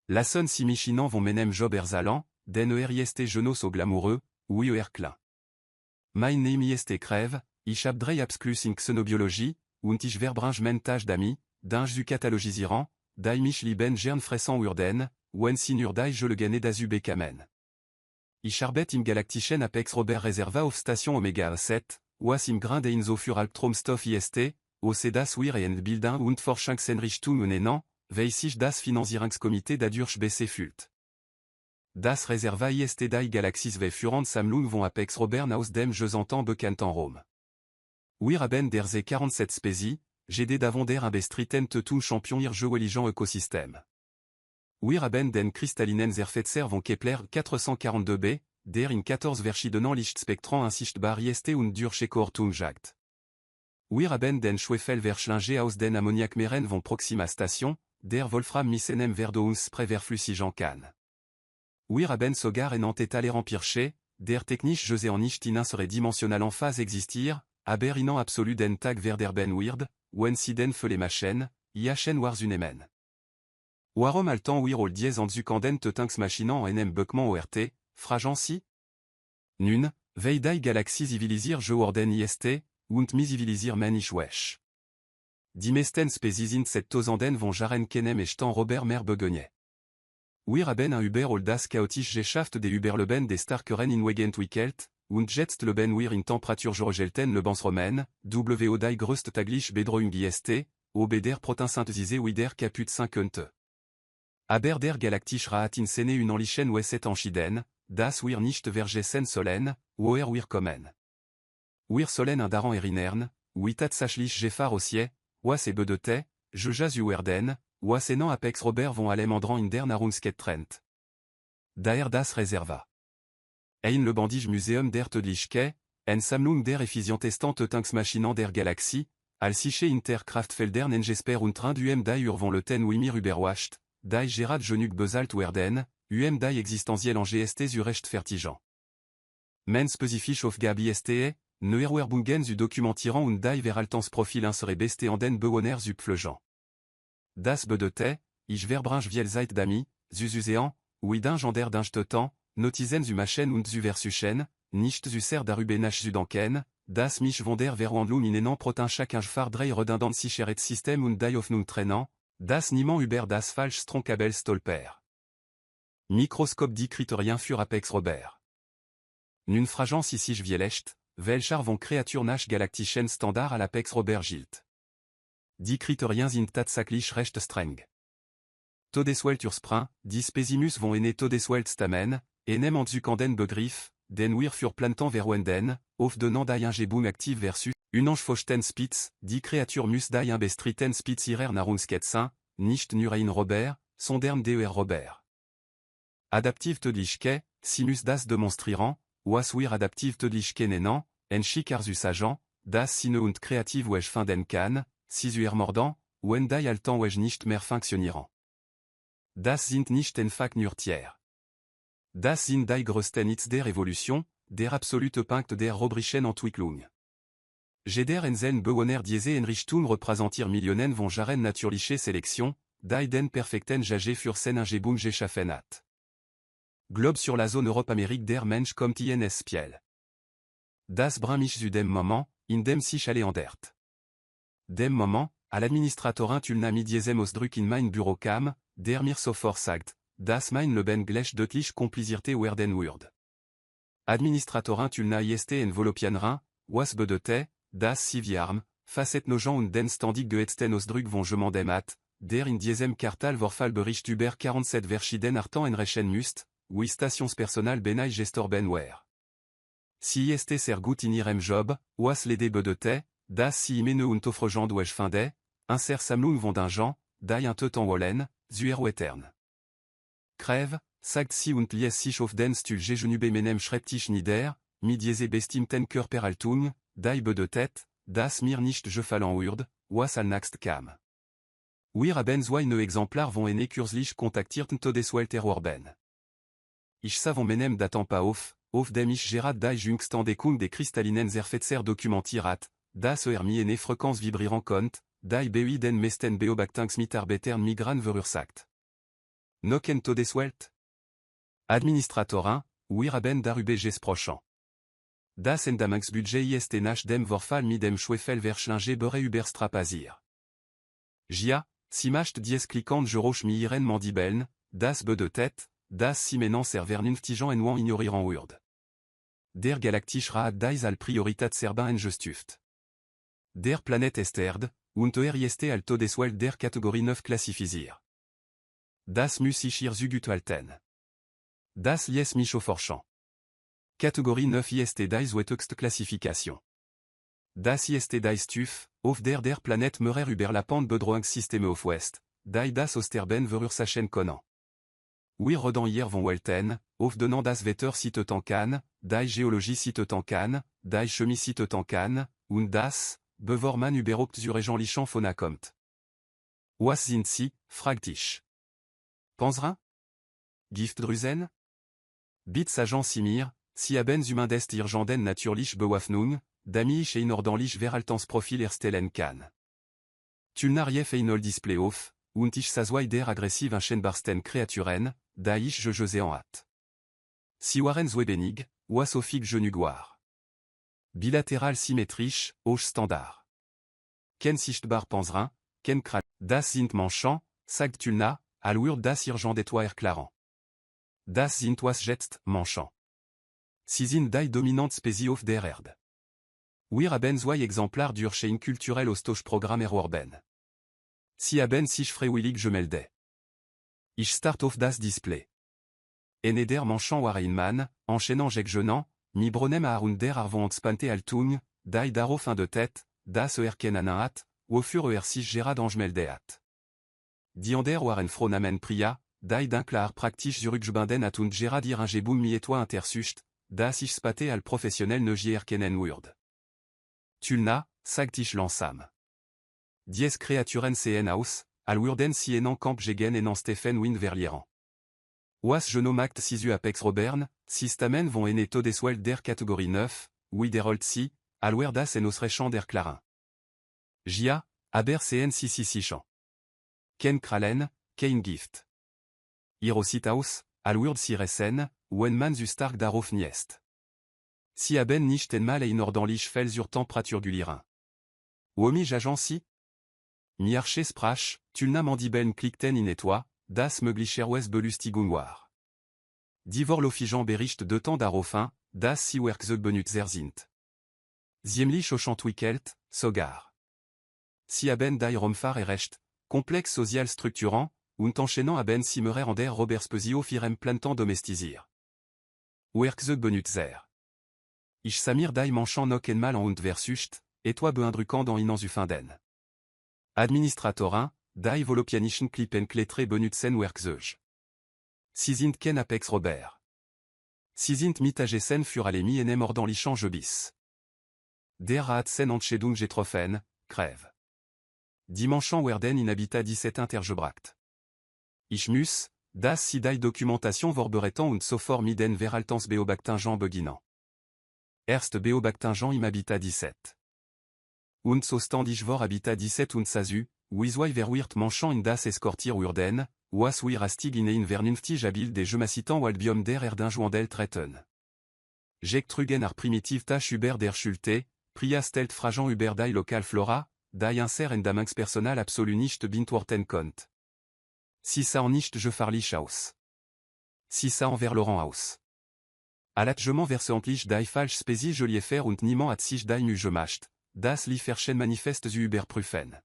Lassen si Michinan vont menem Job Erzalan, den ist Genos au glamoureux, ou klein. Mein Name ist crève, ich hab drei Absklus in Xenobiologie, und ich verbringe mentage d'ami, dinge zu catalogisiran, dai mich lieben gern fressan urden, wen sinur dai je le gane d'azu bekamen. Ich arbeit im galaktischen Apex Robert Reserva auf Station Omega 7, was im Grain de Inzo für Albtraumstoff ist, o das wir en Bildung und Forschungseinrichtung unenan, sich das Finanzierungskomité dadurch BC fült. Das Reserva ist dai Galaxis ve Furant Samlung von Apex Robert aus dem Jeux entend bekannt en Rome. Wir haben der ze 47 Spezi, GD davon der Imbestriten tun champion ir jeu eligeant écosystème. Wir haben den kristallinen Zerfetzer von Kepler 442b, der in 14 verschiedenen Lichtspektren unsichtbar ist und durch Kortung jagt. Wir haben den Schwefelverschlinge aus den Ammoniakmeren von Proxima Station, der Wolfram missenem verde uns Preverflüssigen kann. Wir haben sogar en Entetaler empirché, der technisch jese en nicht in serait dimensionnel en phase existir, aber inan absolu den Tag verderben weird, wen si den fele machen, iachen warzunemen. Warum altan wir ol diez en zukanden tetunks machinant en buckman ORT, fragency? Nun, veidai galaxies civilisir je orden ist, und mi civilisir men ich wesh. Die meisten Spezies in cette tosanden von jaren kenem echtan Robert Mer begognet. Wir haben un Uber ol das chaotisch Geschaft des Überleben des Starkeren in Wegentwickelt, und jetzt leben wir in Temperatur geregelten Lebensromen, wo die größte taglich Bedrohung ist, ob der Proteinsynthesise ou der Caput 50. Aber der galaktisch Rat in Sene une enlichen Wesset enschiden, das wir nicht vergessen sollen, woher wir kommen. Wir sollen un daran erinern, witat sachlich Gefar aussi, was e bedete, je jas uerden, was enan Apex Robert von allem andran in der Narumsket Trent. Daher das Reserva. Ein le Bandige Museum der Tödlichke, en Sammlung der effizientestante Tunks Machinant der Galaxie, al siche Interkraftfeldern en Jesper und Train du dai urvon le ten Wimir Uberwacht, dai Gerard Genuk Besalt Werden, dai existentiel en GST zu recht fertigeant. Men specifisch of Gabi STE, ne Erwerbungen zu documentiran und dai veraltans profil insere beste an den bewoner zu pflegeant. Das bedete, ich verbringe vielzeit d'ami, zu usean, ou dinge d'instetan, notizen zu machen und zu versuchen, nicht zu ser darubenach zu danken, das mich von der Verwandlung in enan protein chacun far drei redundant sicheret System und die Hoffnung trennen, das niemand über das falsch Stronkabel stolper. Microscope dit Critorien für Apex Robert. Nun fragence ici vielecht, welchar von Kreatur nach galaktischen Standard à l'Apex Robert gilt. Die Critoriens sind tatsächlich recht streng. Todeswelt ursprin, die Spesimus von ene Todeswelt stamen, enem en zukanden begriff, den wir für plantan verwenden, auf denant die Ingebung active versus, unange fochten spitz, die Kreatur mus die imbestriten spitz irer narunsketsin, nicht nur ein Robert, sondern der Robert. Adaptive Tödlichke, simus das demonstriran, was wir adaptive Tödlichke nenan, en chic arzus agent, das sine und kreativ wech finden kann, sisuer mordant, wen die altan wech nicht mehr funktionieren. Das sind nicht einfach nur Tier. Das sind die größten Hits der Evolution, der absolute Punkt der Robrischen Entwicklung. Jeder en zen bewoner diese Enrichtung repräsentiert Millionen von Jaren natürliche Selektion, die den perfekten Jage für sen Ingebung geschaffen hat. Globe sur la zone Europe-Amérique der Mensch kommt in Spiel. Das bringt mich zu dem Moment, in dem sich alle ändert. Dem Moment, à l'administratorin tulna mi diesem Ausdruck in mein Büro kam, der mir sofort sagt, das mein Leben gleich deutlich komplizierter werden wird. Administratorin tulna ist en Volopianrin, was bedeutet, das si viarm, facet no gens und den standig gehetzten Ausdruck von je m'endemat, der in diesem Quartal vorfall bericht über 47 verschieden Arten en Rechen must, wie stationspersonal benai gestorben wer. Si ist ser gut in ihrem Job, was lede bedeutet, das si imene und offrejand wech finde, inser Sammlung von d'un die un temps wollen, zuero etern. Crève, sagt si und lies sich auf den Stul genube menem schreibtisch nieder, mi diese bestimten Körperhaltung, die bedeutet, das mir nicht gefallen wird, was al naxt kam. Wir haben so eine Exemplar von ene kürzlich kontaktierten Todeswelter Orben. Ich savon menem datant pas auf dem ich Gerard die Jüngstandekung des kristallinen Zerfetzer dokumentirat, das mi ene Frequenz vibriran kont, die beui den mesten beobactinx mitarbetern migran verursagt. Noken Todeswelt. Administratorin, wir haben darüber gesprochen. Das Änderungsbudget ist nach dem Vorfall mit dem Schwefelverschlinge bere überstrapasiert. Jia, si macht dies cliquant geroch mi iren mandibeln, das be de tête, das si menan vernünftigen en wan ignoriran urd. Der galaktisch raad dais al prioritat serban en gestuft. Der planet est erd, und jest al Todeswelt der Kategorie 9 klassifisiert. Das muss ich ihr zugut alten. Das lies mich forchan. Catégorie 9 ist dais wetexte classification. Das ist dais tuf, auf der Planet merer über la pente bedrohung systeme auf West, dai das Osterben verur sachen Conan. Wir redan hier von welten, auf denant das Wetter site tankan, dai géologie site tankan, dai chemis site tankan, und das, bevorman überhaupt zu lichan fauna kommt. Was sind sie, fragt ich. Panzrin? Giftdrüsen? Bits agent simir, si abens humindest irgenden naturlich bewafnung, damiich einordanlich veraltans profil erstellen kann. Tulnarief einol display off, und ich sazwai der aggressiv Schenbarsten kreaturen, da ich je en hat. Si waren zwebenig, was ofig genugoir. Bilatéral symétrisch, hoch standard. Ken sichtbar panzrin, ken kral, das sind manchant, sagt tulna, alur das irgendetoir erklaren. Das sind was jetzt, manchant. Si sind die dominante Spezie auf der Erde. Wir haben zwei Exemplar d'Urschein culturel Ostoch Programm erworben. Si haben sich freiwillig gemelde. Ich start auf das Display. Eneder manchant Wareinman, enchaînant Jekjenant, mi bronem a der arvon spante altung, die daro fin de tête, das erken anaat, wofür sich gera d'angemeldeat. Diander waren fronamen pria, die dinklar praktisch zurückgebunden at und gera dir ingebum mi etwa intersucht, das ich spate al professionnel neugier erkenen wurd. Tulna, sagt ich langsam. Dies kreaturen cen aus, al wurden si enan camp gegen enan Stephen Win verlieran. Was genomakt sisu apex robern, systamen von ene Todeswelt der Kategorie 9, oui der old si, al wer das en osrechan der clarin. Jia, aber cn si. Ken kralen, kein gift. Irositaus, al wurd si resen, wen man zu stark darof niest. Si aben nicht en mal einordanlich fel sur temperaturgulirin. Womi jagensi? Mi arche sprach, tulna mandiben klikten in etoi, das möglicher wes belustigunwar. Divor lofijan bericht de temps darofin, das si werkzeg benutzer sind. Ziemlich ochantwickelt, sogar. Si aben dai romfar recht, complexe social structurant, und enchaînant aben si merer en der Robertspezio firem plantant domestisir. Werkzeg benutzer. Ich samir dai manchant nok en mal en und versucht, et toi beindruquant dans inans ufinden. Administratorin, dai volopianischen klippen kletre benutsen werkzeg. Si sind ken apex Robert. Si sind mitagesen fur alemi enem ordan lichan bis. Der raat sen antchedung getroffen, crève. Dimanchant werden in habitat 17 intergebracht. Ich muss, das si dai documentation vorberetan und sofort miden veraltans beobactingen beginant. Erst beobactingen im habitat 17. Und so stand ich vor habitat 17 und sazu, wiswai verwirt manchant in das escortir urden, was wir astig in ein vernünftig habil des jemacitant walbium der erdinjoandel treten. Jek trugen ar primitiv tach über der Schulte, pria stelt fragant über die local flora, die inser en daminx personal absolu nicht bintworten kont. Si ça en nicht je farlich aus. Si ça en vers Laurent aus. Alatgement versantlich die falsch specie jeliefer und niemand at sich die mu gemacht, das lieferchen manifest zu überprüfen.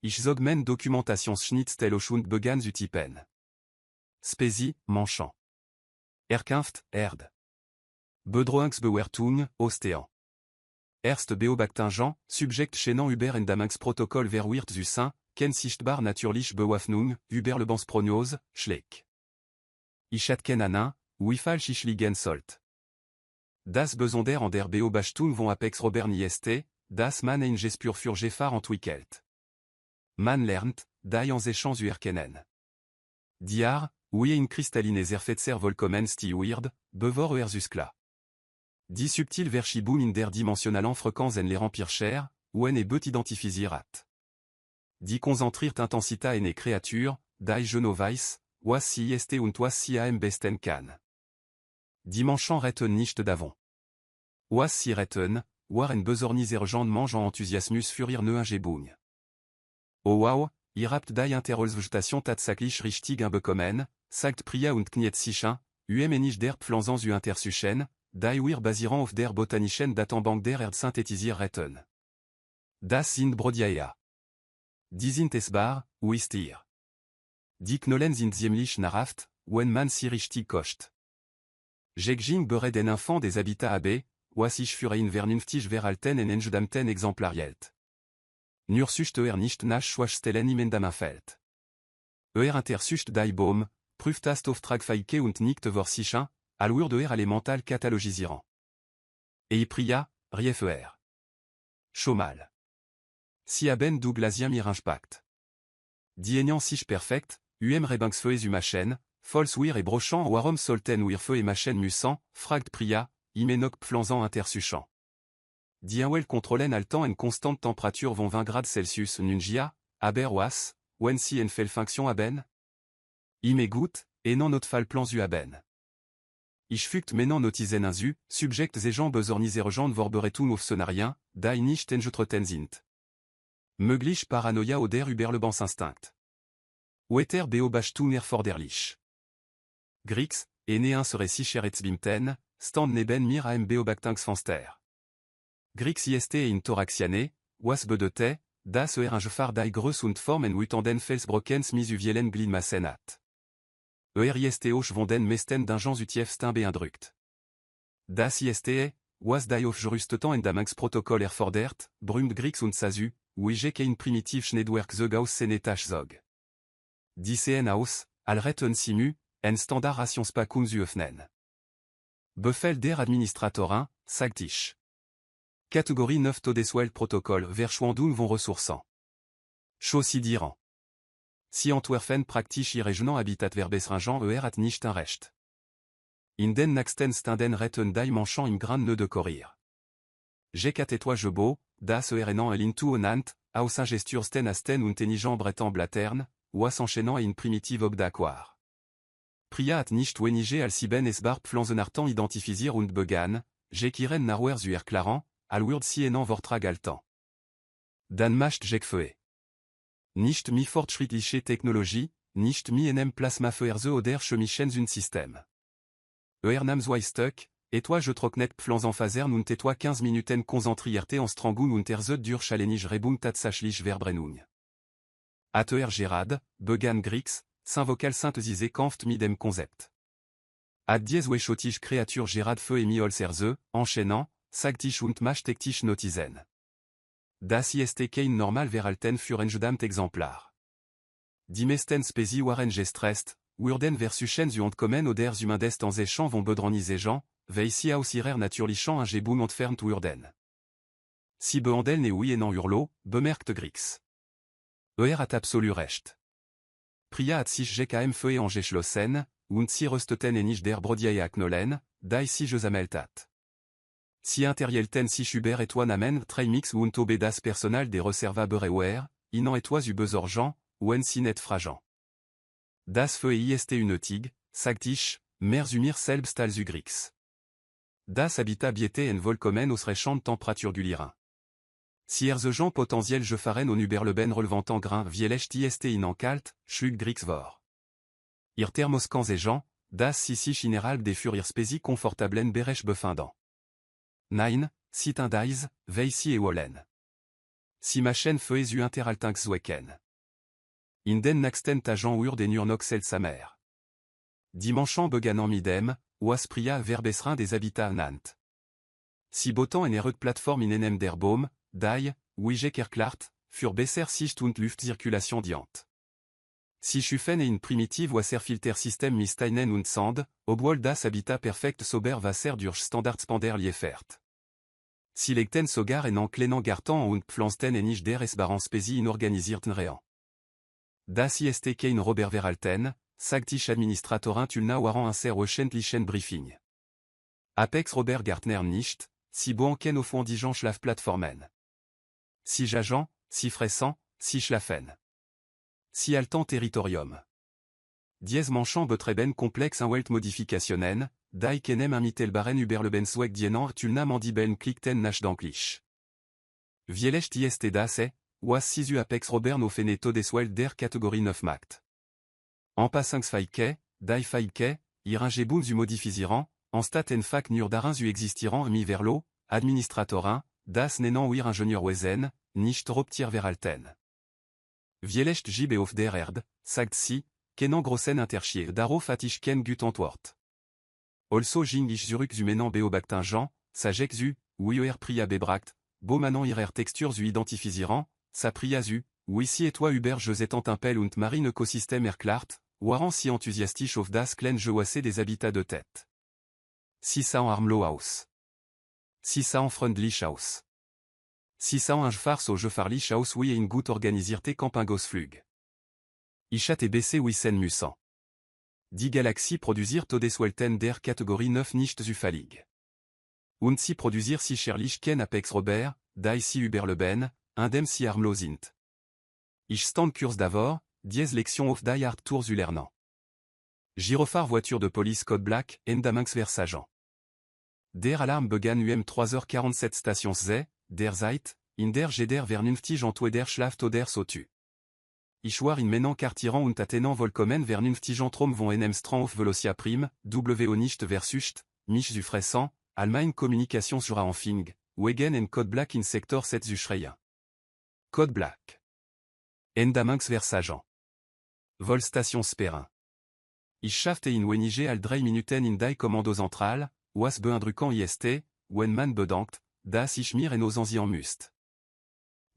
Ich zog men Dokumentationsschnittstel und begann zu tippen. Specie, manchant. Erkämpft, erd. Bedrohungsbewertung, Ostean. Erst beobactingen, subject chaînant über en daminx Protokoll verwirt zu sein, ken sichtbar natürlich Bewafnung, über Lebensprognose, schleck. Ich hat ken anin, wie falsch ich liegen sollt. Das besonder an der Beobachtung von apex Robert nieste, das man ein gespür für Gefar entwickelt. Man lernt, die ans échanges erkennen. Diar, wie ein kristalline Zerfetzer vollkommen weird, bevor erzuskla. Die subtil verschibum in der dimensionalen Frequenz en les Pircher, ou en e bet identifisirat. Die konzentriert intensita en e kreatur, die genovais, was si ist und was si am besten kann. Dimanche retten nicht davon. Was si retten, waren besornisergend mange en enthousiasmus furir Neuengebung. Oh wow, ihr habt die Interholzvegetation tatsächlich richtig bekommen, sagt Priya und kniet sicher, nicht der Pflanzen u intersuchen, die wir basieren auf der botanischen Datenbank der Erde synthetisiert retten. Das sind Brodiaea. Die sind essbar, ou ist ihr. Die Knollen sind ziemlich nahrhaft, wenn man sie richtig kocht. Jegjing bereid den enfants des habitats AB, was ich für ein vernünftig verhalten en enjedamten exemplarielt. Nur sucht nicht nach Schwachstellen im Endammenfeld. Intersucht die Baum, prüft das Auftragfähige und nicht vor sicher, allure de elemental catalogisierend. Et Priya, rief Chomal. Si haben du Glasien mir impact. Die Enyan sich perfekt, rebanksfeues u machen, fols wir et brochant warum solten wir feu et machen mussant, fragt Priya, imenok pflanzan intersuchant. Die well contrôlen altant en constante température vont 20 grades Celsius nungia, aber was, wenn si en fel function aben? Gut, et non not fal plans u aben. Ich fugt menan notizen insu, subject gens besornisergent vorberetun auf scenarien, die nicht enjetreten sind. Möglich paranoia oder überlebens instinct. Wetter beobachtung erforderlich. Grix, et serait si cher bimten, stand neben mir am beobachtungsfenster. Grix ist in thoraxiane, was bedeutet, das Gefahr die Größe und Formen wutanden Felsbrockens mis uvielen Gliedmassen ist auch von den meisten Dingens utiefsten beeindruckt. Das ist was die Aufgerüsteten Endamungsprotokoll erfordert, brümt Grix und Sasu, wie kein primitiv Schneidwerkzeug aus Senetach zog. Die sehen aus, al retten simu, en Standardationspackung zu öffnen. Befehl der Administratorin, sagt ich. Catégorie 9 Todeswell Protocol Verschwendung von Ressourcen. Chaussidirant. Si Antwerpen praktisch ihre habitat verbesringen hat nicht ein Recht. In den nächsten Stunden retten die Menschen im Grand Nœud de courir. Toi je beau, das erenan lintu onant, aus ingestursten asten und intelligent bretan blatern, was enchaînant in primitive obdaquar. Priya hat nicht wenige al siben esbar pflanzenartan identifisier und began, kiren narwer zu erklaren, al wurd sienant vortrag altan. Dan macht feu. Nicht mi fortschrittliche Technologie, nicht mi enem plasmafeuerze oder chemischens un système. Nam zweistuk, et toi je trocknet pflanzen fasern und toi 15 minuten konzentrierte en strangun und dur chalenige rebung tatsachlich verbrenung. Gerard, began Grix, vocal synthesisé kampft mit dem Konzept. Ad dies wechotig créature Gerard feu et mi holzerze, enchaînant, sagtisch und machtektisch notizen. Das ist kein normal verhalten für enjedamt exemplar. Die meisten Spezi waren gestresst, wurden versuchen zu entkommen oder zumindest en échange von bedronisegen, weil sie aus ihrer natürlichen Umgebung entfernt wurden. Si behandeln et oui en hurlo, bemerkt Grix. Hat absolu recht. Priya hat sich gkm feu angeschlossen, und sie rösteten nicht der Brodiaea Knollen, die sie gesammelt. Si interielten sich über namen Treimix und obedas personal des reservaberewer, inan etwas u besorgent, wen si net fragent. Das feu ist unnötig, sagt ich, mehr mir selbst als Grix. Das habitat biete en volkomen aus rechant temperature du lirin. Si gens potentiel je faren on uberleben relevantant grain vielecht ist inan kalt, schlug Grix vor. Ir thermoskans gens, das si sich innerhalb des furir spezi confortablen berech befindant. Nein, sit indais, veisi et wollen. Si machen feues u interaltinx zwecken. In den nächsten tagen ur den urnoxel sa mère. Dimanchant beganan midem, was Priya verbesrin des habitats nant. Si botan en de plateforme in enem der Baum, die, wie erklart, fur besser sicht und Luftzirkulation diant. Si schufen in primitive Wasserfilter System misteinen und Sand, obwohl das Habitat perfekt sober Wasser durch Standardspander liefert. Si legten sogar en enklenant gartan und pflanzten en ich der esbarans spezi inorganisierten rean. Das ist kein Robert Verhalten, sagt ich Administratorin tulna waran inser wöchentlichen Briefing. Apex Robert Gartner nicht, si boanken au fond dijan schlaf plateformen. Si jajan, si fressant, si schlafen. Si altan territorium. dièse manchant betreben complexe un welt modificationen, die kenem imitelbaren überlebensweg dienant tulna mandibeln klickten nach danklich. Vielecht ist dasse, was sisu apex robern au feneto des swell der catégorie 9 mact. En passings faike, die faike, iringebun zu modifisiran, en stat en fac nur darin zu existiran mi verlo, administratorin, das nenan wir ingenieur wesen, nicht robtier veralten. Vielecht gib auf der erd, sagt si, kenan grossen interchier darof atisch ken gut antwort. Also jing ich zurück zu menan beobactingen, sagek zu, ouier pria bebract, Beaumanan irer textures zu identifisiran, sa pria zu, ou ici et toi Hubert je zetant impel und marine écosystème erklart, waran si enthousiastisch auf das kleine jeu assez des habitats de tête. 600 Armlo House. 600 Freundlich House. 600 un farce au jeu farlich House oui et une goutte organisirte campingos flug. Ichat et BC wissen musan. 10 galaxies produisir todeswelten der catégorie 9 nicht zu falig. Und si produisir si cherlich ken apex Robert, die si Uberleben, indem si Armlo sind. Ich stand kurs d'avor, dièse lection of die art tours ulernant. Gyrophare voiture de police code black, endamings vers agent. Der Alarm begann 3h47 stations ze, der Zeit, in der Geder vernünftig entweder schlaft oder sotu. Ich war in menant cartiran und attenant volkomen vernünftig entrom von enem strand auf velocia prime, wo nicht versucht, mich zu fressen, Allemagne communication sur Anfing, Wegen en code black in sector 7 zu schreien. Code black. Endamings vers agent. Vol station Sperin. Ich schaffte in wenige al 3 minuten in die commando central, was beindruckant ist, wenn man bedankt, dass ich mir en osansi en must.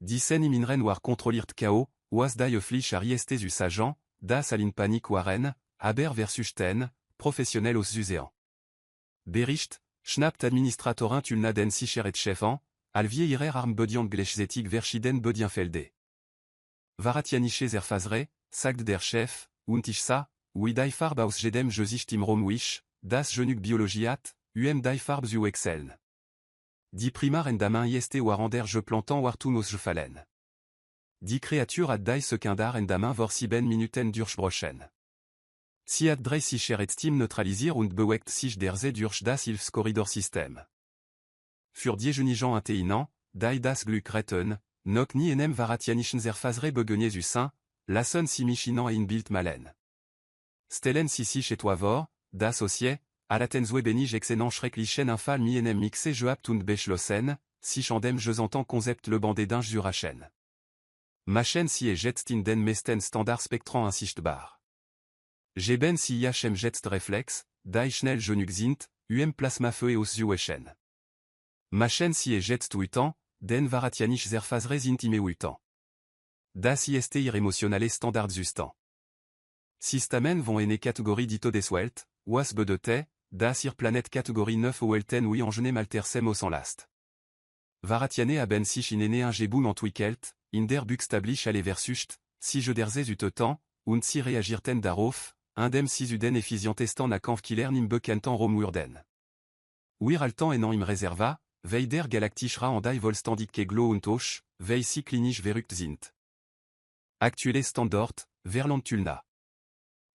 Diesen iminren war kontrolliert KO, was die flich ar ist zu agent, das alin panik waren, aber versus ten, professionnel aus Zusean. Bericht, schnappt administratorin tulna den sicher et chefan, alvier irer arm bediant glechzetig verschiden bedienfelde. Varatianiche zerfazre, sagt der chef, und ich sa, oui die farb aus jedem jesicht im Romwisch, das genug biologiat, die farb zu exceln. Die primar endamin ist war der je plantant war tunos je fallen. Die créature ad die sekundar endamin vor 7 minuten durchbrochen. Si ad drei sicher et stim neutralisier und bewegt sich der ze durch das Hilfskorridorsystem. Für die genigen inteinant, die das Glück retten, nok ni enem varatianischen zerfazre beguenier zu sein, lassen si michinan in bild malen. Stellen si chez toi vor, das ossier, à la tenzwe benige excellent schrecklichen infal mi enem mixe je apt und beschlossen, si chandem je entends concept le bandé d'un jurachen. Machen si et jetst in den mesten standard spectran insichtbar. Geben si iachem jetst reflex, die schnell genug sind, plasma feu aus zuechen. Machen si et jetst uitant, den varatianisch zerfazre sind ime uitant. Das ist ir emotionale standard zustant. Systamen vont ene catégorie dito deswelt, was bedete, das ir planète catégorie 9 ouelten oui engenem altersem au sans last. Varatiane haben sich in ene ingebun entwickelt, in der buxtablich alle versucht, si je derzez utetan, und si reagirten darof, indem si uden efficientestan na kampfkiller nim bekentan romurden. Wir altan enan im reserva, vei der galactischra en die volstandik keglo und och, vei si klinisch verukt sind. Actuelle standort, Verland Tulna.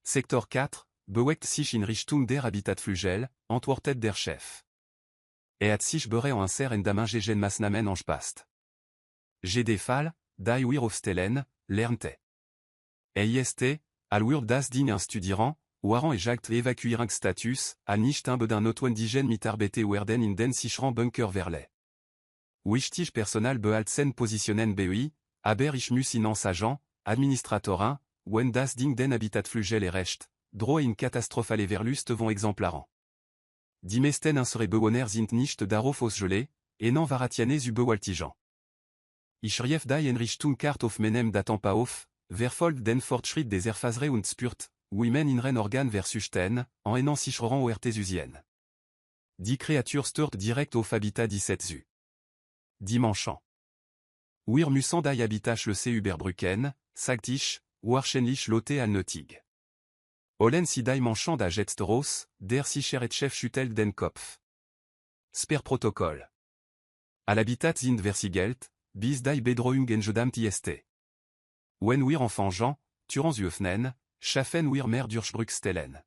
Sector 4, bewegt sich in Richtung der Habitatflügel, antwortet der Chef. Et sich bere en ser en damin gegen masnamen en spast. GD fall, die wir aufstellen, lernte. EIST, alwur das din instudiran, waran et jagt evacuirang status, al nicht imbedin notwendigen mitarbete werden in den sichran bunker verle. Wichtig personal behaltsen positionen BI, aber ich muss in agent, administratorin, wenn das ding den habitatflügel et recht, dro in catastrophale verlust vont exemplaran. Die mesten insere bewohner sind nicht darauf ausgelegt, enan varatiane zu bewaltigen. Ich rief die Enrichtung kart auf menem datant auf, verfolgt den Fortschritt des Erfasre und spürt, women inren organ versus ten, en enan sichran o ertesusien. Die créature stört direct auf habitat 17 zu. Dimanchant. Wir müssen die habitach le C Überbrücken, sagt ich, warschenlich lote al nötig. Olen si die manchant da jetsteros, der sicher et chef schüttel den Kopf. Sper Protokoll. Al habitat sind versigelt, bis die Bedrohung engedamt ist. Wenn wir enfant Jean, turans öffnen, Schaffen wir mehr Durchbruchstellen.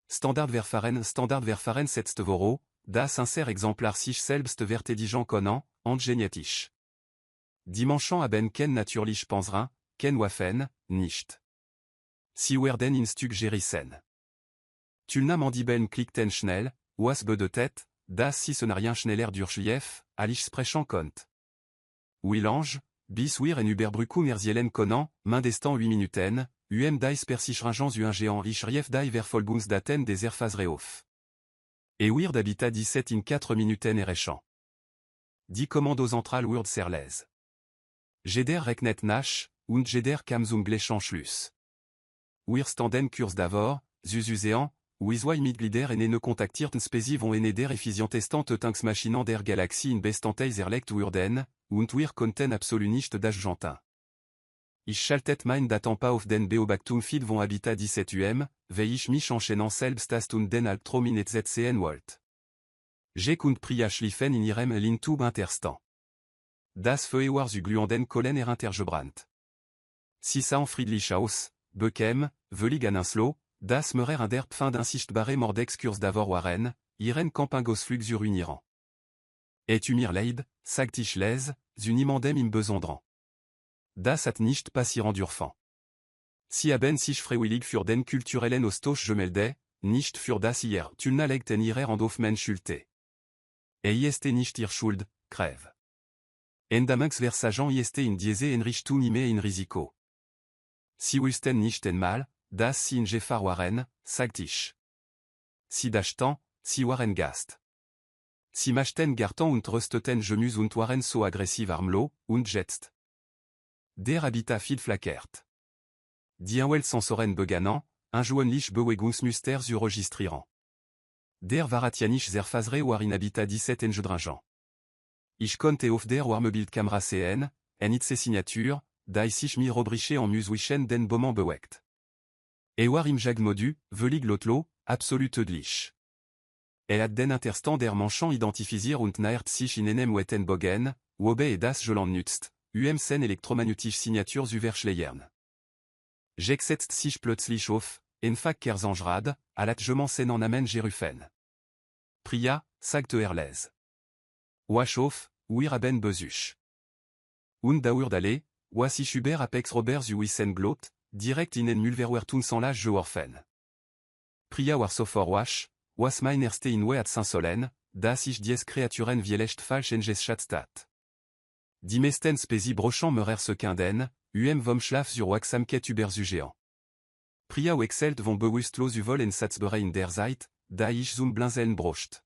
Standardverfahren 7 Voro, das Inser Exemplar sich selbst verteidigen können, angenietisch. Dimension haben ken natürlich Panzrin, ken Waffen, nicht. Sie werden Instug gerissen. Tulna Mandibeln klickten schnell, was bedeutet, das sie rien schneller durch Alice sprechen kommt. Willange, bis wir en Überbrückung erzielen können, mindestant 8 Minuten, dies persichrings un géant rief die Verfolgungsdaten des Erfassrehof. Et wir d'habitat 17 in 4 Minuten erreichen. Die Kommando Central Word Serles. Jeder Rechnet nach, und jeder kam zum Gleichanschluss. Wir standen Kurs davor, Zuzusean, Wiswai Mitglieder en ne kontaktierten Spezi vont en der effizientestante Tanksmaschinen der Galaxie in bestanteis erlegt wurden, und wir konnten absolut nicht d'argentin. Ich schaltet mein Datenpa auf den Beobachtung feed vont habitat 17 weil ich mich enchaînant selbst hast und den Albtraum in etzsehen wollt. Je kunt pria schliefen in ihrem Lintub interstant. Das Feu war zu gluanden Kollen intergebrannt. Si ça en friedlich aus, bekem, velig an inslo, das merer in der Pfand insichtbare mordex kurs davor waren, iren campingos flux sur uniran. Et mir leid, sagt ich les, unimandem im besondran. Das hat nicht passieren dürfen. Si haben sich freiwillig für den kulturellen Austausch gemeldet, nicht für das hier tulna legten ihrer Andaufmen schulte. Ist nicht ihr Schuld, crève. Endamens versagen ist in diese Enrichtung ime in Risiko. Si wüssten nicht einmal, dass sie in Gefahr waren, sagt ich. Si dachtan, si waren Gast. Si machten gartan und rösteten Gemus und waren so aggressiv armlo, und jetzt. Der Habitat viel flackert. Die Inwell sensoren beganan, un joenlich Bewegungsmuster zu registrieren. Der Varatianisch zerfasre war in Habitat 17 engedringent. Ich konnte auf der Warmebildkamera sehen, en itse signature, da sich mir obriche en muswischen den Moment bewegt. War im Jagmodu, velig lotlo, absolut tödlich. Hat den Interstant der Manchant identifiziert und naert sich in enem wetten bogen, wobe et das Joland nützt, sen elektromagnetisch Signatures überschleiern. J'exsetzt sich plötzlich auf, enfak kerzangrad, alatgement senan amen gerufen. Pria, sagt Erles. Waschof, wir haben besuch. Und dauer d'aller, was ich über apex Robert zu wissen glot, direkt in en mulverwertun sans l'âge geworfen. Pria war sofort wasch, was mein erste inwe at Saint-Solen, das ich dies Kreaturen vielecht falsch engeschätzt. Die meisten Spezi brochant merer sekinden, vom Schlaf sur Waxamket überzugéant. Pria wexelt von bewusstlos vol en Satzbere in der Zeit, da ich zum Blinzeln brocht.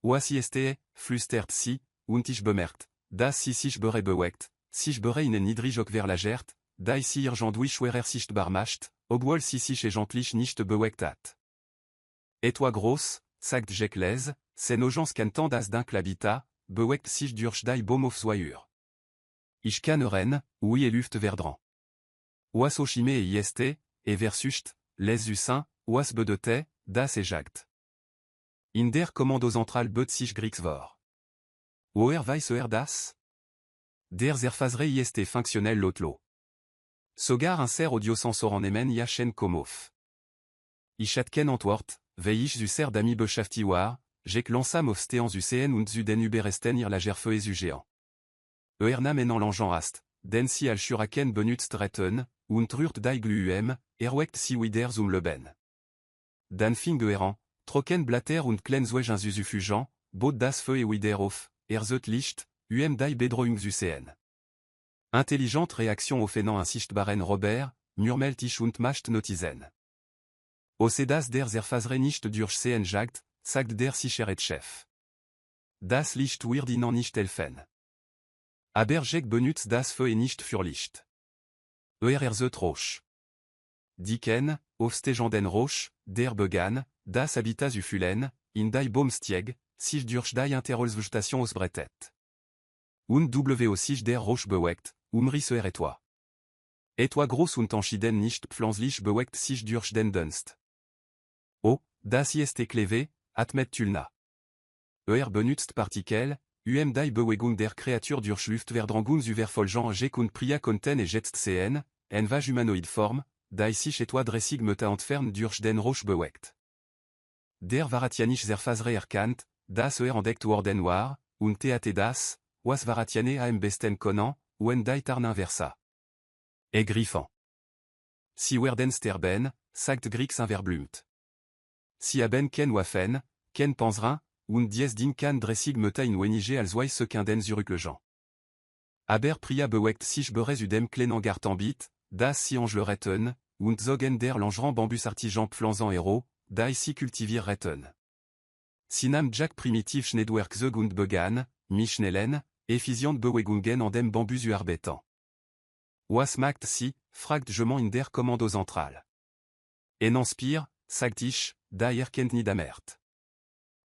Was ist flüstert sie, und ich bemerkt, dass sie sich bere bewegt, sich bere in en Nidrijok verlagert, da sie irgendui schwerer sichtbar macht, obwohl sie sich egentlich nicht bewegt hat. Et toi groß, sagt Jekles, sen ogens cantant das dink l'habitat, bewegt sich durch die Baumhofsweier. Ich kann ren, oui et luft verdran. Was ochime et ist, et versucht, les usin, was bedete, das et jagt. In der Kommando Central bet sich Grixvor. Woher weiß das? Der zerfasre ist fonctionnel lotlo. Sogar un ser audiosensoren emen yachen komof. Ich hat ken antwort, veich zu ser d'ami beschäftiwar, jek lansam of stean zu sehen und zu den überesten ir lagerfeu zu géant. Nam en l'engen hast, den si al shuraken benutzt retten, und rührt die gluem, erweckt si wider zum leben. Dan fing erant, trocken blatter und klenzwegen zuzufugen, bot das feu et wider auf, zet licht, die bedrohung zu sehen. Intelligente réaction offenant un sichtbaren Robert, murmelt ich und macht notizen. Osedas der zerfasre nicht durch sehen jagt, sagt der sicheret chef. Das Licht wird ihnen nicht helfen. Aber Jack benutzt das Feu nicht für Licht. Zet roch. Diken, aufstehenden Roch, der begann, das Habitat zu fühlen, in die Baumstieg, sich durch die Interholzvegetation ausbreitet. Und sich der Roch bewegt, risser et toi. Et toi groß und entschieden nicht pflanzlich bewegt sich durch den Dunst. Oh, das ist kleve, atmet tulna. Benutzt Partikel, die Bewegung der Kreatur durch Luftverdrangung zu verfolgen und pria konten et jetzt sehen, en vage humanoid form, die sich etwa dressig meta entfernt durch den Roche bewegt. Der Varatianisch zerfasre erkannt, das entdeckt worden war, und tat das, was Varatiane am besten können, wenn die Tarnin versa. Griffant. Si werden sterben, sagt Grix inverblumt. Si haben ken waffen, ken panzerin, und dies din kan dressig meta in wenige als weisse kinden zurücklejan. Aber Pria bewegt sich beres udem Klenangartambit, das si ange retten, und zogen der langeren bambus artisan pflanzan héros, die si cultivir retten. Sinam Jack primitiv Schneedwerk zeg und began, mi schnellen, efficient bewegungen an dem bambus uarbetan. Was macht si, fragt je in der Kommando central. En inspire, sagt ich, da erkennt ni damert.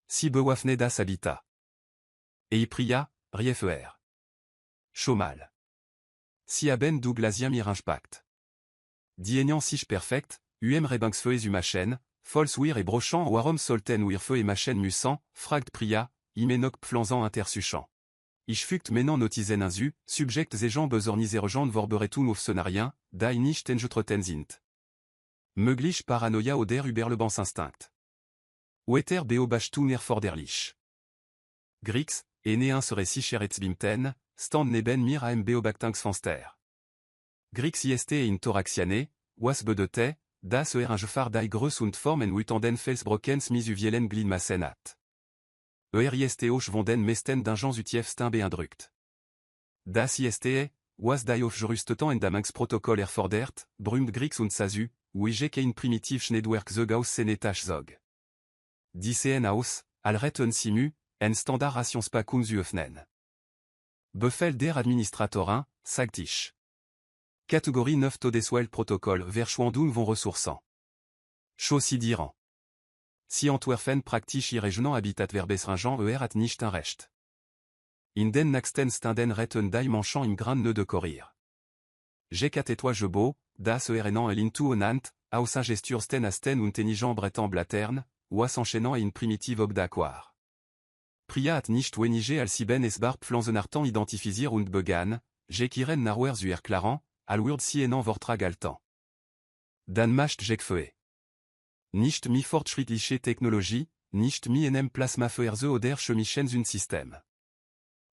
Si bewafne das habitat. Et Pria, riefer. Chômal. Si haben Douglasien miringepact. Dienant sich perfect, rebanksfeues umachen, fols wir et brochant warum solten wir feu et machen mussant, fragt Pria, imenok pflanzan intersuchant. Ich fugt menan notizen insu, subject et jambes ornisergent vorberetun auf scenarien, die nicht engetreten sind. Möglich paranoia oder überlebens instinct. Wetter beobachtun erforderlich. Grix, ene serait si cherets bimten, stand neben mir am beobachtangsfenster. Grix ist in thoraxiane, was bedeutet, das Gefahr die Größe und Formen wutanden Felsbrockens mis uvielen Gliedmassen hat. Ist auch von den meisten Dingens utiefsten beeindruckt. Das ist, was die Aufgerüsteten in Damngsprotokoll erfordert, brümt Grix und Sasu, wie kein primitiv Schneedwerk zeg aus senetach zog. Die sehen aus, al retten simu, en standard Rationspackung zu öffnen. Befehl der Administratorin, sagt ich. Catégorie 9 Todeswell Protocol Verschwendung von Ressourcen. Chaussy dirant. Si Antwerpen praktisch Regionen habitat verbesringen hat nicht ein Recht. In den nächsten Stunden retten die Menschen im Grand Nœud de courir. Toi je beau, das erenan el into onant, aus ingestursten asten und tenigen bretan blatern, was enchaînant in primitive obdaquar. Pria hat nicht wenige als sieben es barb pflanzenartan identifisier und began, kiren narwer zuer klaran, al wurd sienant vortrag altan. Dan macht feu. Nicht mi fortschrittliche Technologie, nicht mi enem plasma feuerze oder chemischens un système.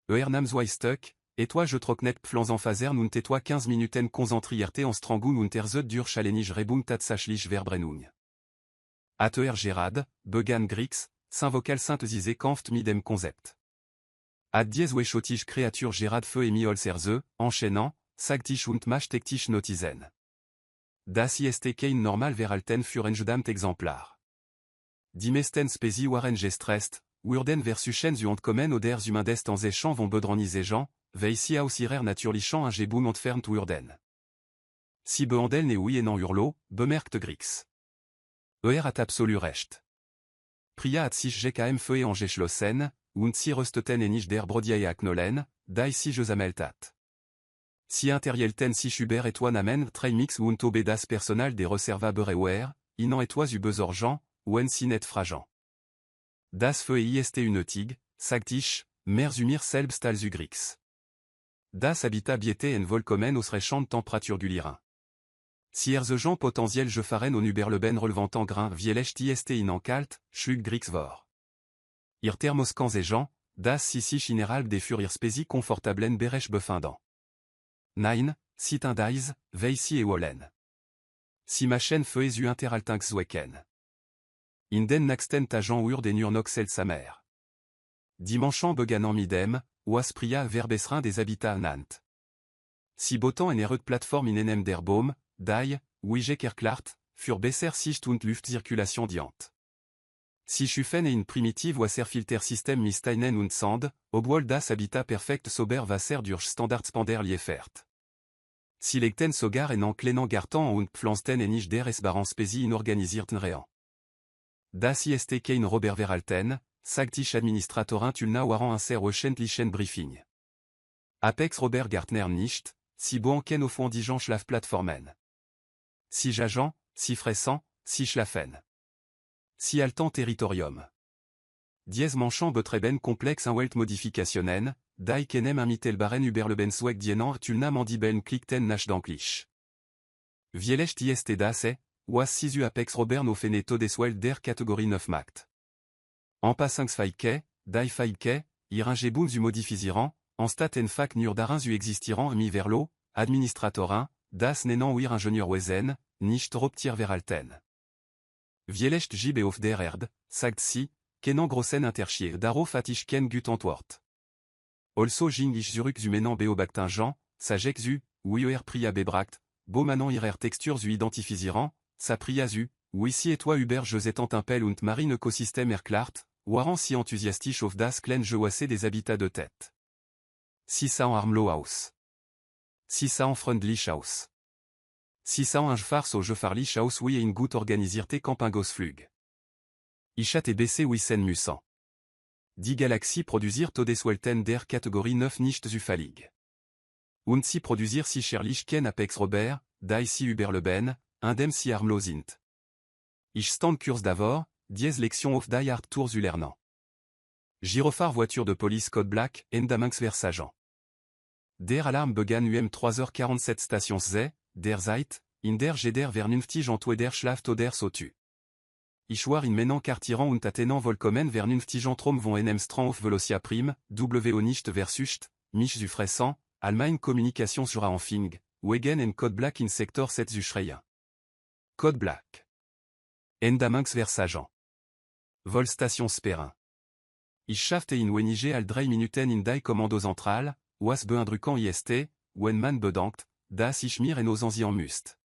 Nam zweistuk, et toi je trocknet pflanzen fasern und toi 15 minuten konzentrierte en strangun und erzet dur chalenige rebung tatsachlich verbrenung. Gerard, began Grix, s'invocal synthesise kampft mit dem Konzept. Ad dies wechotige créature Gerard feu et mi holzerze, enchaînant, sagtich und machtektisch notizen. Das ist kein normal verhalten für engedamt exemplar. Die meisten Spezi waren gestresst, wurden versuchen zu entkommen oder zumindest en zechan von bedronisejan, welche aus ihrer natürlichen Angebung entfernt wurden. Si behandel ne oui en hurlo, bemerkt Grix. Hat absolu recht. Pria hat sich GKM feu angeschlossen, und si rösteten nicht der Brodiae aknolen, die si je zameltat. Si interielten si Hubert et toi namen très mix und obedas personal des reserva berewer, inan et toi zu besorgent, ou si net fragent. Das feu ist une tig, sagtich, merzumir selbst als Grix. Das habitat biete en volkomen aus rechant temperature du lirin. Si erzegent potentiel je faren on uberleben relevantant grain vielech ist inan kalt, schlug Grix vor. Ir thermoscans et gens, das si general des furir spezi confortablen berech befindant. Nein, sit indais, veisi et wollen. Si machen feues u interaltinx zwecken. In den nächsten tagen ur den urnoxel sa mère. Dimanchant beganant midem, was pria verbesrin des habitats nant. Si botan en ereux plateforme in enem der Baum, die, wie erklart, fur besser sicht und Luftzirkulation diant. Si schufen in primitive Wasserfilter System misteinen und Sand, obwohl das Habitat perfekt sober Wasser durch Standardspander liefert. Si legten sogar en enklenant gartan und pflanzten en ich der esbarans spezi inorganisierten rean. Das ist kein Robert Verhalten, sagtich administratorin tulna waran inser wöchentlichen Briefing. Apex Robert Gartner nicht, si boanken au fond dijan schlaf plateformen. Si jajan, si fressant, si schlafen. Si altan territorium. Dies manchant betreben complex un welt modificationen, die kenem imitel baren uberlebensweg dienant tulna mandibeln klikten nach danklich. Vielecht ist dasse, was sisu apex robern au fene todeswell der catégorie 9 mact. En passant feike, die feike, iringebun zu modifisiran, en stat en fac nur darin zu existiran mi verlo, administratorin, das nenan wir ingenieur wezen, nicht robtier veralten. Vielecht gib auf der erd, sagt si, kenan grossen interchier darof atisch ken gut antwort. Also ging ich zurück zu menan beobactingen, sagek zu, oui pria bebracht, beau manan irer texture zu identifisiran, sa pria zu, oui si et toi Hubert je zetant un pel und marine écosystème erklart, waran si enthousiastisch auf das klein je wassé des habitats de tête. Si ça en Armlo House. Si ça en Freundlich House. Si ça en Fars au Gefarlich House oui et une goutte organisirte Campingos Flug. Ichat et BC Wissen Musan. Die Galaxie produisir Todeswelten der catégorie 9 nicht zufalig. Und si produisir si Scherlich Ken Apex Robert, die si Hubert Leben, indem si Armlo sind. Ich stand Kurs d'avor, dies Lection of die Art Tours Ulernan. Gyrophare voiture de police code black, Endaminx vers agent. Der Alarm begann 3h47 Stations Z, der Zeit, in der Geder vernünftig entweder schlaft oder sotu. Ich war in menan kartiran und attenant volkomen vernünftig entrom von enem strand auf Velocia prime, wo nicht versucht, mich zu fressen, Allemagne communication sur Anfing, Wegen en code black in sector 7 zu schreien. Code black. Endaminx vers agent. Vol station Sperin. Ich schaffte in wenige al 3 minuten in die Kommando central, was beindruckant ist, wenn man bedankt, dass ich mir en osansi en must.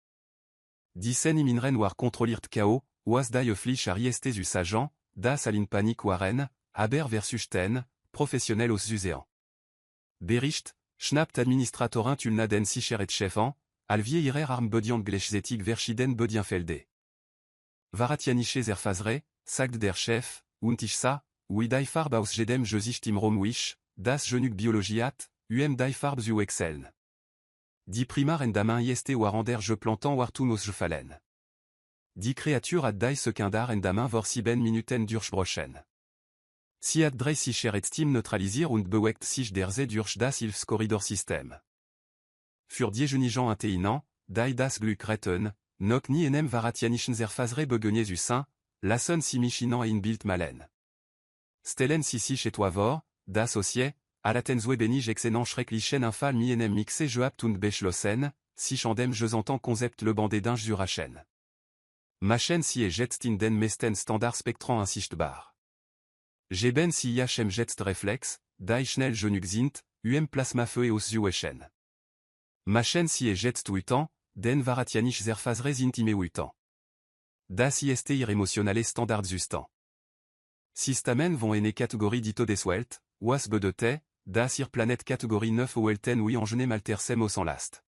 Diesen iminren war kontrolliert KO, was die Flich arieste zu agent, das alin Panik waren, aber versus ten, professionnel aus Zusean. Bericht, schnappt administratorin tulna den sicher et chefan, alvier irer arm bediant glechzetig verschiden bedienfelde. Varatianiche zerfazre, sagt der Chef, und ich sa, oui die Farbe aus jedem Josich Timrom wish, das genug biologiat, die Farbe zu exceln. Die primar en damin ist warander je plantant wartun aus gefallen. Die Kreatur ad die sekundar en damin vor 7 minuten durchbrochen. Si ad drei sicher et stim neutralisier und bewegt sich der se durch das Hilfskorridorsystem. Für die Jenigen inteinant, die das Glück retten, nok ni enem varatianischen zerfazre begenier zu sein, lassen si michinan in Bild malen. Stellen si sich et vor, das osie, à la tenzwe benig excellent schrecklichen infal mi enem mixe je apt und beschlossen, si chandem je entends concept le bandé d'un jurachen. Machen si et jetst in den mesten standard spectran insichtbar. Geben si jachem jetst reflex, die schnell genug sind, plasma feu aus zuechen. Machen si et jetst uitant, den varatianisch zerfazre intime uitant. Das ist ir emotionale standard zustant. Systamen vont ene catégorie dito deswelt, was bedete, das ir planète catégorie 9 welten oui engenem altersem au sans last.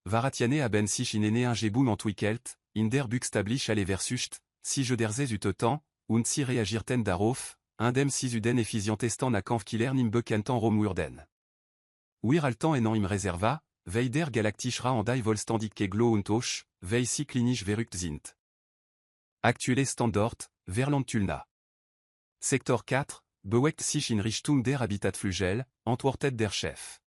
Varatiane a ben sich in ene ingebun entwickelt, in der buxtablich alle versucht, si je derzez utetan, und si reagirten darof, indem si uden efficientestan a kanfkiller nim bekentan romurden. Wir altan enan im reserva, vei der galactischra en die volstandik keglo und och, vei si klinisch verukt sind. Actuelle standort, Verland Tulna. Sector 4, bewegt sich in Richtung der Habitat Flugel, antwortet der Chef.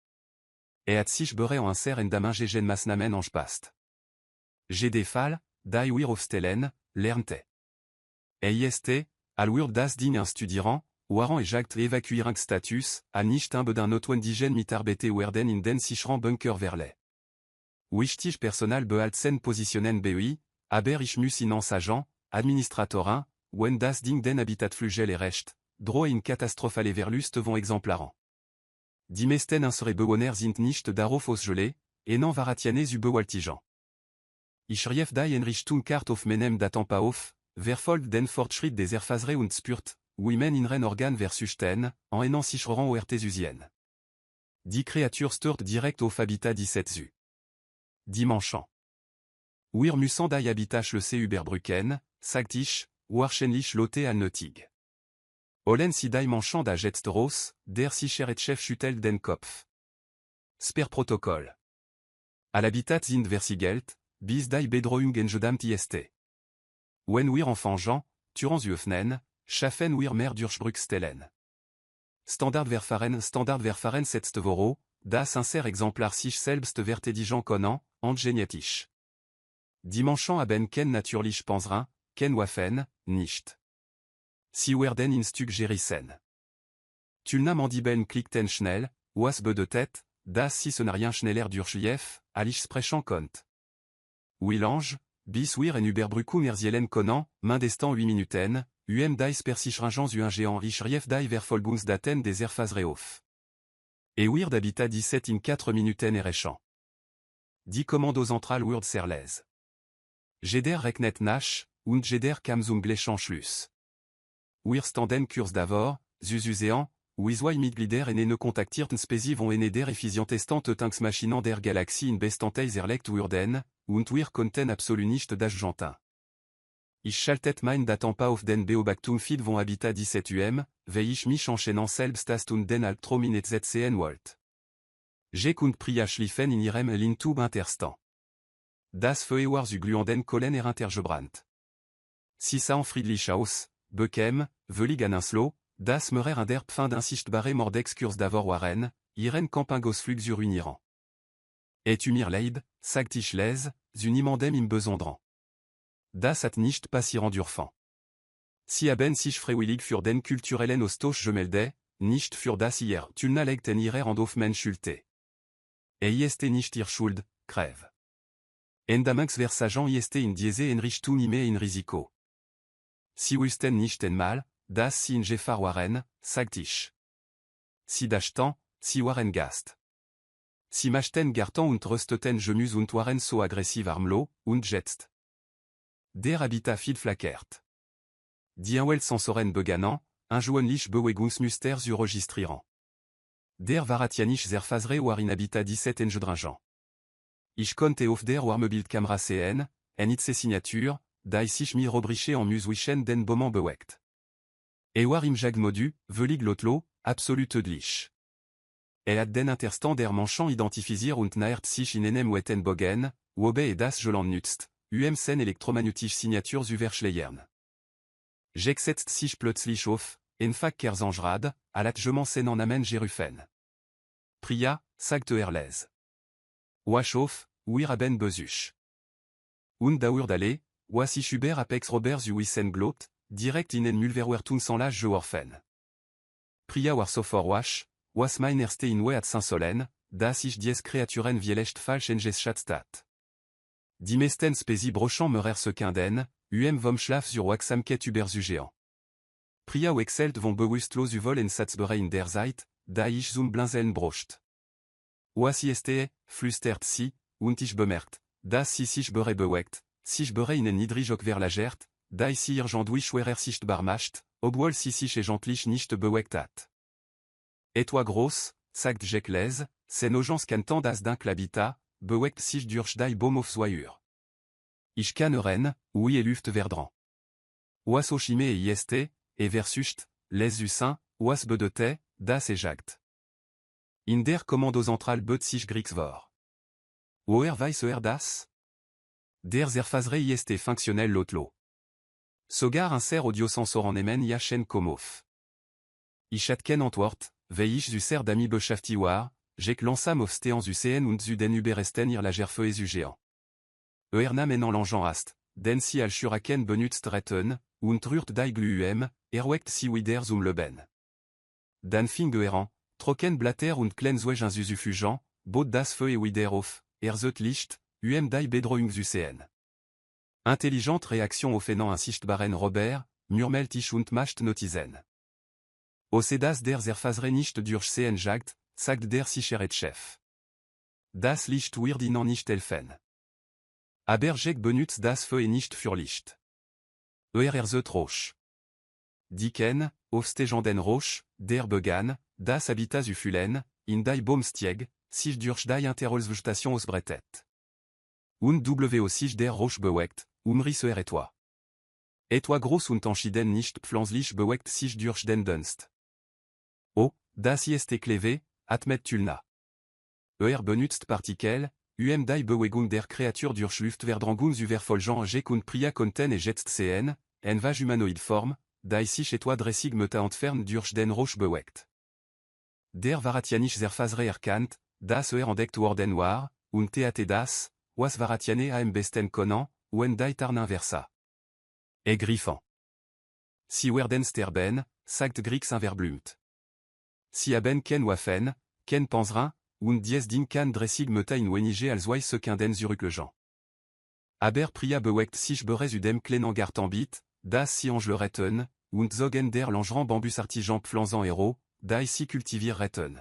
Hat sich bere en inser en damin gegen Masnamen en spast. GD Fall, die wir aufstellen, lernte. Ist, alwur das din instudiran, waran et jagt evacuirang status, al nicht d'un notwendigen mitarbete werden in den sichran bunker verle. Wichtig personal behaltsen positionen BI, aber ich muss in agent, administratorin, wenn das Ding den Habitat Flugel est recht, droh in catastrophale verlust vont exemplaran. Die mesten insere bewohner sind nicht darauf ausgelegt, enan varatiane zu bewaltigen. Ich rief die Einrichtung Kart auf menem datampa auf, verfolgt den Fortschritt des Erfasre und spürt, women in ren organ versus ten, en enan sichran oertesusien. Die Kreatur stört direkt auf Habitat 17 zu. Dimanchant. Wir müssen die Habitat le C Überbrücken, sagt ich, wahrscheinlich lote al nötig. Olen si die manchant da jetsteros, der sicher et chef schüttelt den Kopf. Sper Protokoll. Al Habitat sind versigelt, bis die Bedrohung engedamt ist. Wenn wir enfangeant, turans öffnen, schaffen wir mehr Durchbruchstellen. Standardverfahren 7 Voro, das inser exemplar sich selbst vertedigen können, und genietisch. Dimanchant aben ken naturlich Panzrin, ken waffen, nicht. Si werden instug gerissen. Tulna mandiben klickten schnell, was be de tête, das si scenarien schneller durchlief, alich sprechen kont. Willange, bis wir en Überbrückung erzielen Conan, main destan 8 minuten, dies persichrings un géant riche rief die Verfolgungsdaten des Erfasrehof. Et weird habitat 17 in 4 minuten errechant. 10 commandos central Word Serlez. Jeder Reknet Nash, und Jeder kam zum Glechanschluss. Wir standen Kurs d'avor, Zuzuzean, Wiswai Mitglieder en ne contactierten Spesi vont eneder efficientestant tanks machinant der Galaxie in bestanteis erlect Wurden, und wir konnten absolut nicht d'argentin. Ich schaltet mein datampa auf den Beobachtung feed vont habitat 17 weil ich mich enchaînant selbst und den Albtraum in etzcn Walt. Je kunt pria schliefen in irem lintub interstant. Das Feu war zu gluanden Kollen intergebrannt. Si ça en Friedlich aus, Bekem, velig Aninslo, das Meurer in der Pfin d'insichtbare Mordex Kurs d'avor Waren, Iren Campingos Flux uniran. Et umir leid, sagtich les, unimandem im besondran. Das hat nicht passieren durfan. Si aben sich freiwillig für den kulturellen Austausch gemelde, nicht für das hier tulna legten ihrer Andofmen schulte. Ist nicht ihr Schuld, crève. Endamanx versagen ist in diese Enrichtung ime in Risiko. Si wusten nicht einmal, das si in Gefahr waren, sagt ich. Si dachtan, si waren Gast. Si machten gartan und rösteten Gemus und waren so aggressiv armlo, und jetzt. Der Habitat viel flackert. Die Wel sensoren beganan, un joenlich bewegungsmuster zu registrieren. Der varatianisch zerfasre war in Habitat 17 engedringent. Ich konnte auf der Warmebild-Kamera CN, en itse signature, die sich mir robriche en muswischen den Boman bewegt. War im Jagmodu, velig lotlo, absolut tödlich. Hat den Interstant der Manchant identifiziert und naert sich in enem wetten bogen, wobe das Joland nützt, sen elektromagnetisch Signatur zu verschleiern. J'exsetzt sich plötzlich auf, enfak kerzangerad, alatgement sen en amen gerufen. Pria, sagte Erlez. Wachof, wir haben besuch. Und daurdale, was ich über apex Robert zu wissen glot, direkt in en mulverwertun sans l'âge geworfen. Pria war sofort wasch, was mein erste in at Saint-Solen, das ich dies Kreaturen vielecht falsch engeschätzt. Die meisten Spesi brochant meurer sekinden, vom Schlaf sur Waxamket überzugéant. Pria wexelt von bewusstlos vol en Satzbere in der Zeit, da ich zum Blinzeln brocht. Was ist flüstert sie, und ich bemerkt, dass sie sich bere bewegt, sich bere in en Nidrijok verlagert, da sie ihr Jandwich werer sichtbar macht, obwohl sie sich egentlich nicht bewegt hat. Et toi groß, sagt Jekles, c'est nogence cantant das d'un l'habitat, bewegt sich durch die Baumhofsweier. Ich kann ren, oui et luft verdran. Was ochime et ist, et versucht, les usin, was bedete, das et jagt. In der Kommando central bet sich Grixvor. Woher weiß das? Der zerfasre ist fonctionnel lotlo. Sogar un ser audiosensoren emen yachen komof. Ich atken antwort, veich zu ser d'ami beschafti war, jek lansam of stean zu CN und zu den überesten ir la gerfeu zu géant. Nam en l'enjean ast, den si al shuraken benutzt retten, und rürt die gluem, erweckt si wider zum leben. Dan fingeran, trocken blatter und klenzweg un zuzufugeant, bot das feu et wider auf, zet licht, die bedrohung zu CN. Intelligente réaction offenant un sichtbaren Robert, murmelt ich und macht notizen. Osedas der zerfasre nicht durch CN jagt, sagt der sicheret chef. Das Licht wird ihnen nicht helfen. Aber Jek benutzt das Feu nicht für Licht. Zet roch. Diken, aufstehenden roch, der begann, das habitat zu fühlen, in die Baumstieg, sich durch die Interholzvegetation ausbreitet. Und sich der roch bewegt, risser et toi. Et toi groß und enschiden nicht pflanzlich bewegt sich durch den Dunst. Oh, das ist kleve, atmet tulna. Benutzt Partikel, die Bewegung der Kreatur durch Luftverdragung zu verfolgen und pria konten et jetzt CN, en vage humanoid form, die sich et toi dressig meta entfernt durch den roch bewegt. Der varatianisch zerfasre erkannt, das entdeckt worden war, und teate das, was varatiane am besten Conan, wen die tarnin versa. Et griffant. Si werden sterben, sagt Grix inverblumt. Si haben ken waffen, ken panzerin, und dies din kan dressig metain wenige als weisseken zurücklejean. Aber pria beweckt sich beres udem klen angartambit, das si ange le retten, und zogen der langeran bambus artijan flanzan héros, die si cultivir retten.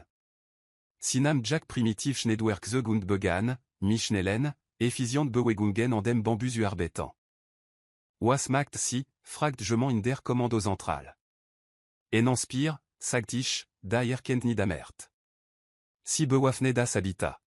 Sinam Jack primitiv Schneedwerk zeg und began, mi schnellen, efficient bewegungen en dem bambus uarbetan. Was macht si, fragt je in der commando central. En inspire, sagt ich, da erkennt ni damert. Si bewafne das habita.